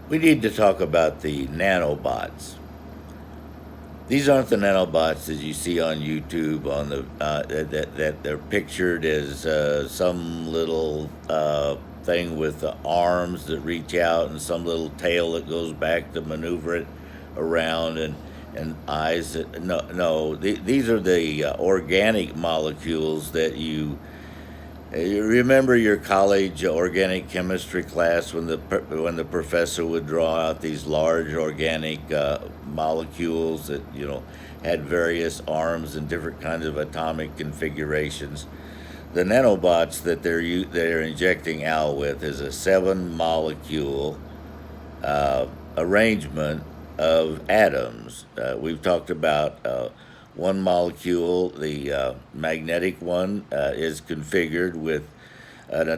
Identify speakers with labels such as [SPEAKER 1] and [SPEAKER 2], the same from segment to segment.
[SPEAKER 1] We need to talk about the nanobots. These aren't the nanobots that you see on YouTube on the that they're pictured as some little thing with the arms that reach out and some little tail that goes back to maneuver it around and eyes that no, these are the organic molecules that you remember your college organic chemistry class when the professor would draw out these large organic molecules that had various arms and different kinds of atomic configurations. The nanobots that they're injecting Al with is a 7 molecule arrangement of atoms. We've talked about one molecule, the magnetic one, is configured with an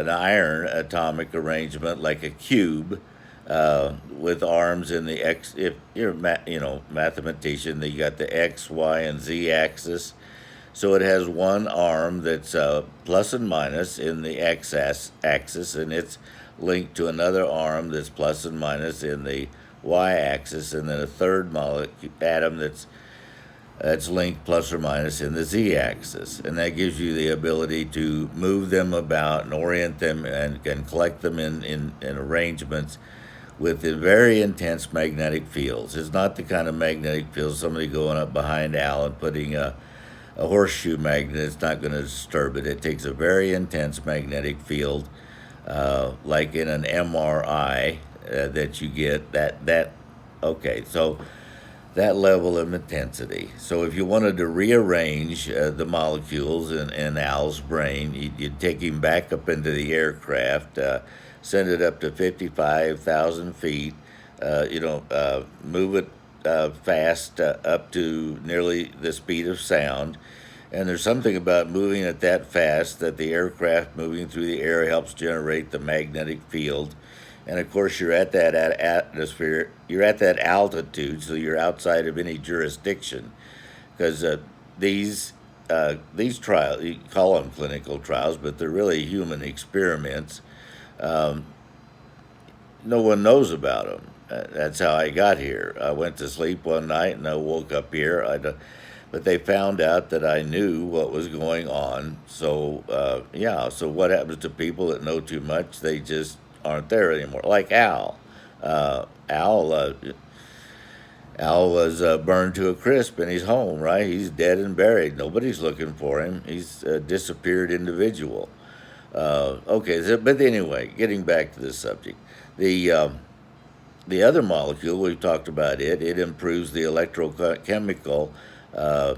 [SPEAKER 1] iron atomic arrangement like a cube, with arms in the x. If you're mathematician, you got the x, y, and z axis. So it has one arm that's plus and minus in the axis, and it's linked to another arm that's plus and minus in the y-axis, and then a third molecule atom that's linked plus or minus in the z-axis, and that gives you the ability to move them about and orient them and collect them in arrangements with the very intense magnetic fields. It's not the kind of magnetic field somebody going up behind Al and putting a horseshoe magnet. It's not going to disturb it. It takes a very intense magnetic field, like in an MRI that you get. Okay, so that level of intensity. So if you wanted to rearrange the molecules in Al's brain, you'd take him back up into the aircraft, send it up to 55,000 feet, move it fast up to nearly the speed of sound. And there's something about moving it that fast that the aircraft moving through the air helps generate the magnetic field. And of course, you're at that atmosphere, you're at that altitude, so you're outside of any jurisdiction. Because these trials, you call them clinical trials, but they're really human experiments. Um, no one knows about them. That's how I got here. I went to sleep one night and I woke up here. But they found out that I knew what was going on. So, yeah, so what happens to people that know too much? They just aren't there anymore. Like Al. Uh, Al, uh, Al was burned to a crisp and he's home, right? He's dead and buried. Nobody's looking for him. He's a disappeared individual. Okay, but anyway, getting back to this subject. The the other molecule, we've talked about it improves the electrochemical uh,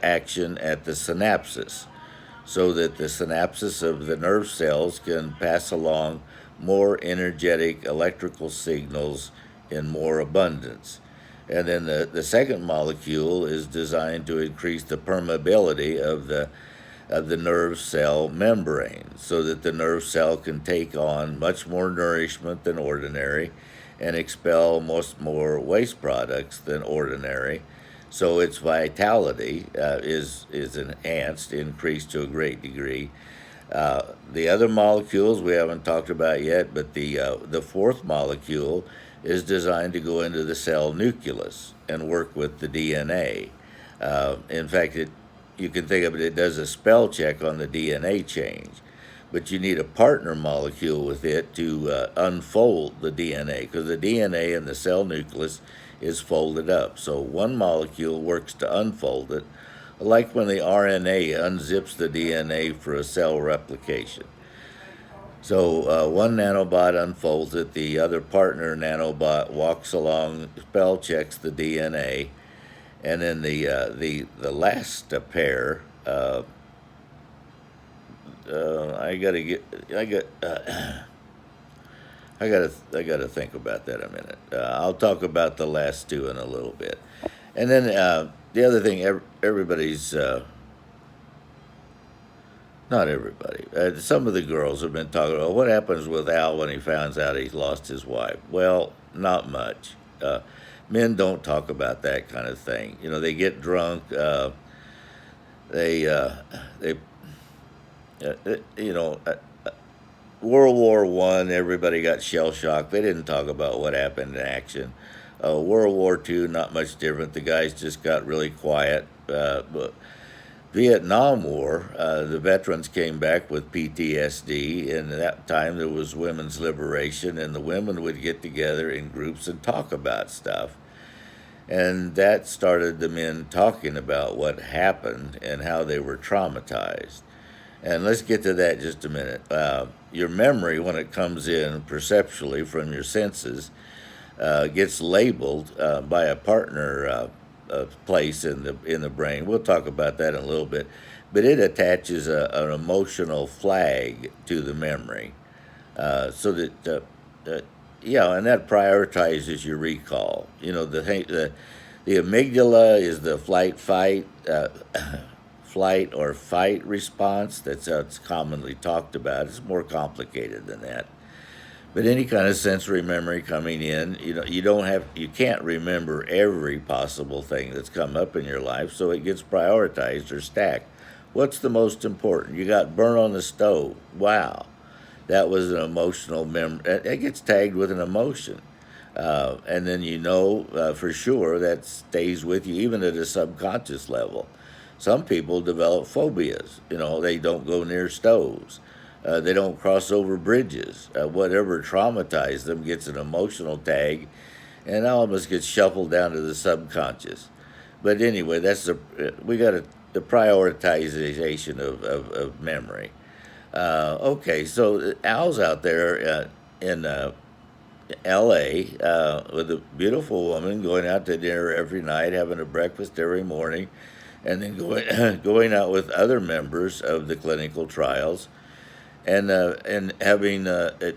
[SPEAKER 1] action at the synapses so that the synapses of the nerve cells can pass along more energetic electrical signals in more abundance. And then the second molecule is designed to increase the permeability of the nerve cell membrane so that the nerve cell can take on much more nourishment than ordinary and expel most more waste products than ordinary. So its vitality is enhanced, increased to a great degree. The other molecules we haven't talked about yet, but the fourth molecule is designed to go into the cell nucleus and work with the DNA. In fact, you can think of it, it does a spell check on the DNA change, but you need a partner molecule with it to unfold the DNA because the DNA in the cell nucleus is folded up. So one molecule works to unfold it, like when the RNA unzips the DNA for a cell replication. So one nanobot unfolds it, the other partner nanobot walks along, spell checks the DNA, and then the last pair. I gotta get. I gotta think about that a minute. I'll talk about the last two in a little bit, and then the other thing. Everybody's not everybody. Some of the girls have been talking about what happens with Al when he finds out he's lost his wife. Well, not much. Men don't talk about that kind of thing. They get drunk. They uh, you know, World War One, everybody got shell shocked. They didn't talk about what happened in action. World War Two, not much different. The guys just got really quiet. But Vietnam War, the veterans came back with PTSD, and at that time there was women's liberation, and the women would get together in groups and talk about stuff. And that started the men talking about what happened and how they were traumatized. And let's get to that just a minute. Your memory, when it comes in perceptually from your senses, gets labeled by a partner place in the brain. We'll talk about that in a little bit, but it attaches an emotional flag to the memory, so that yeah, and that prioritizes your recall. You know, the amygdala is the flight or fight response. That's how it's commonly talked about. It's more complicated than that. But any kind of sensory memory coming in, you can't remember every possible thing that's come up in your life, so it gets prioritized or stacked. What's the most important? You got burnt on the stove. Wow, that was an emotional memory. It gets tagged with an emotion, and then for sure that stays with you even at a subconscious level. Some people develop phobias. They don't go near stoves. They don't cross over bridges. Whatever traumatized them gets an emotional tag, and almost gets shuffled down to the subconscious. But anyway, we got the prioritization of memory. Okay, so Al's out there in L.A. With a beautiful woman, going out to dinner every night, having a breakfast every morning, and then going out with other members of the clinical trials, and having the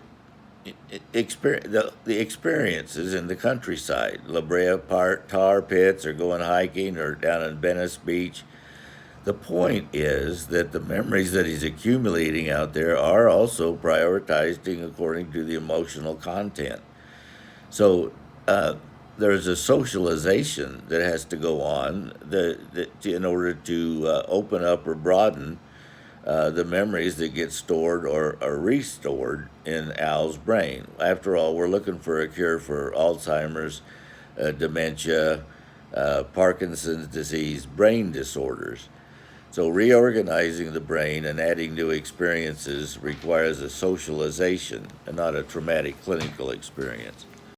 [SPEAKER 1] experiences in the countryside, La Brea tar pits, or going hiking, or down in Venice Beach. The point is that the memories that he's accumulating out there are also prioritizing according to the emotional content. So there's a socialization that has to go on in order to open up or broaden the memories that get stored or are restored in Al's brain. After all, we're looking for a cure for Alzheimer's, dementia, Parkinson's disease, brain disorders. So reorganizing the brain and adding new experiences requires a socialization and not a traumatic clinical experience.